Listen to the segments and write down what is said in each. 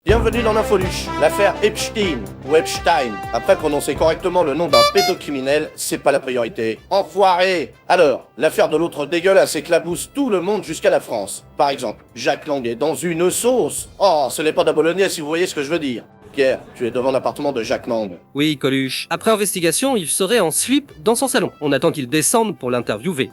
Bienvenue dans l'Infoluche, l'affaire Epstein, ou Epstein. Après prononcer correctement le nom d'un pédocriminel, c'est pas la priorité. Enfoiré! Alors, l'affaire de l'autre dégueulasse éclabousse tout le monde jusqu'à la France. Par exemple, Jack Lang est dans une sauce. Oh, ce n'est pas de la bolognaise si vous voyez ce que je veux dire. Pierre, tu es devant l'appartement de Jack Lang. Oui, Coluche. Après investigation, il serait en slip dans son salon. On attend qu'il descende pour l'interviewer.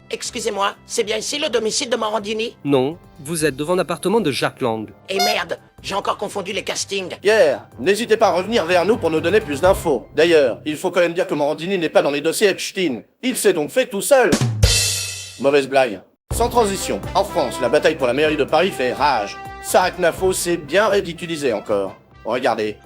Excusez-moi, c'est bien ici le domicile de Morandini? Non, vous êtes devant l'appartement de Jack Lang. Et merde, j'ai encore confondu les castings. Pierre, n'hésitez pas à revenir vers nous pour nous donner plus d'infos. D'ailleurs, il faut quand même dire que Morandini n'est pas dans les dossiers Epstein. Il s'est donc fait tout seul. Mauvaise blague. Sans transition, en France, la bataille pour la mairie de Paris fait rage. Sarah Knafo s'est bien ridiculisé encore. Regardez.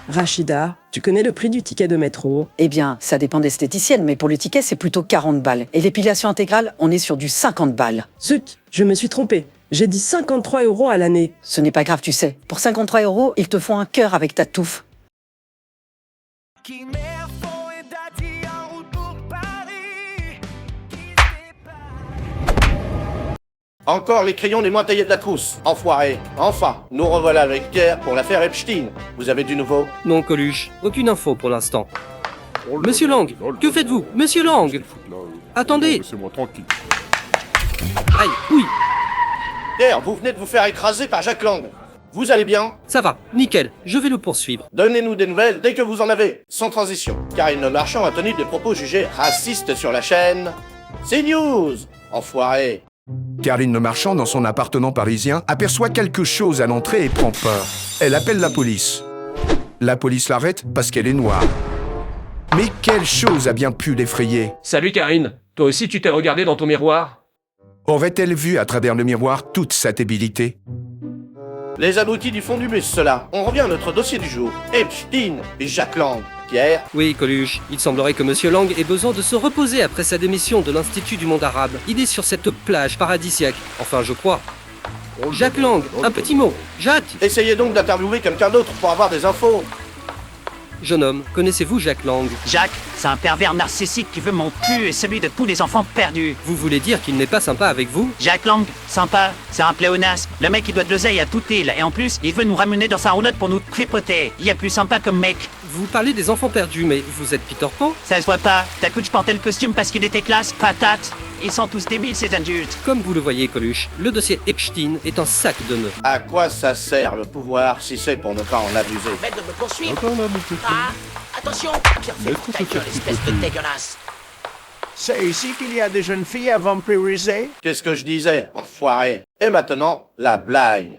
Rachida, tu connais le prix du ticket de métro? Eh bien, ça dépend d'esthéticienne, mais pour le ticket, c'est plutôt 40 balles. Et l'épilation intégrale, on est sur du 50 balles. Zut, je me suis trompée. J'ai dit 53 € à l'année. Ce n'est pas grave, tu sais. Pour 53 €, ils te font un cœur avec ta touffe. Encore les crayons les moins taillés de la trousse. Enfoiré. Enfin, nous revoilà avec Pierre pour l'affaire Epstein. Vous avez du nouveau? Non, Coluche, aucune info pour l'instant. Monsieur Lang, que faites-vous? Monsieur Lang! Attendez! Laissez-moi tranquille. Aïe, oui, Pierre, vous venez de vous faire écraser par Jack Lang. Vous allez bien? ça va, nickel, je vais le poursuivre. Donnez-nous des nouvelles dès que vous en avez. Sans transition. Karine Le Marchand a tenu des propos jugés racistes sur la chaîne CNews. Enfoiré. Karine Le Marchand, dans son appartement parisien, aperçoit quelque chose à l'entrée et prend peur. Elle appelle la police. La police l'arrête parce qu'elle est noire. Mais quelle chose a bien pu l'effrayer? Salut Karine, toi aussi tu t'es regardé dans ton miroir? Aurait-elle vu à travers le miroir toute sa débilité? Les abrutis du fond du bus, cela. On revient à notre dossier du jour. Epstein et Jack Lang. Pierre? Oui, Coluche, il semblerait que Monsieur Lang ait besoin de se reposer après sa démission de l'Institut du monde arabe. Il est sur cette plage paradisiaque. Enfin, je crois. Jack Lang, un petit mot. Jacques! Essayez donc d'interviewer quelqu'un d'autre pour avoir des infos. Jeune homme, connaissez-vous Jack Lang? Jacques, c'est un pervers narcissique qui veut mon cul et celui de tous les enfants perdus. Vous voulez dire qu'il n'est pas sympa avec vous? Jacques Lang, sympa, c'est un pléonasme. Le mec, il doit de l'oseille à toute île. Et en plus, il veut nous ramener dans sa roulotte pour nous tripoter. Il y a plus sympa comme mec. Vous parlez des enfants perdus, mais vous êtes Peter Pan? Ça se voit pas. T'as cru que je portais le costume parce qu'il était classe, patate. Ils sont tous débiles, ces adultes. Comme vous le voyez, Coluche, le dossier Epstein est un sac de nœuds. À quoi ça sert le pouvoir si c'est pour ne pas en abuser? Arrête de me poursuivre. Attends là, mon petit. Ah, attention, Pierre, fais ta gueule, espèce de dégueulasse. C'est ici qu'il y a des jeunes filles à vampiriser? Qu'est-ce que je disais? Enfoiré. Et maintenant, la blague.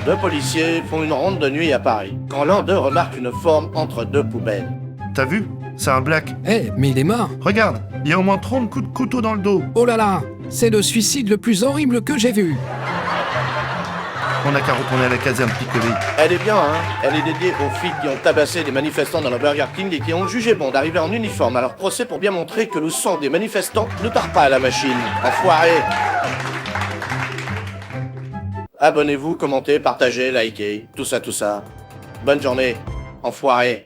Deux policiers font une ronde de nuit à Paris, quand l'un d'eux remarque une forme entre deux poubelles. T'as vu? C'est un black. Eh, mais il est mort. Regarde, il y a au moins 30 coups de couteau dans le dos. Oh là là, c'est le suicide le plus horrible que j'ai vu. On n'a qu'à retourner à la caserne picolée. Elle est bien, hein? Elle est dédiée aux filles qui ont tabassé des manifestants dans le Burger King et qui ont jugé bon d'arriver en uniforme à leur procès pour bien montrer que le sang des manifestants ne part pas à la machine. Enfoiré! Abonnez-vous, commentez, partagez, likez, tout ça. Bonne journée, enfoiré!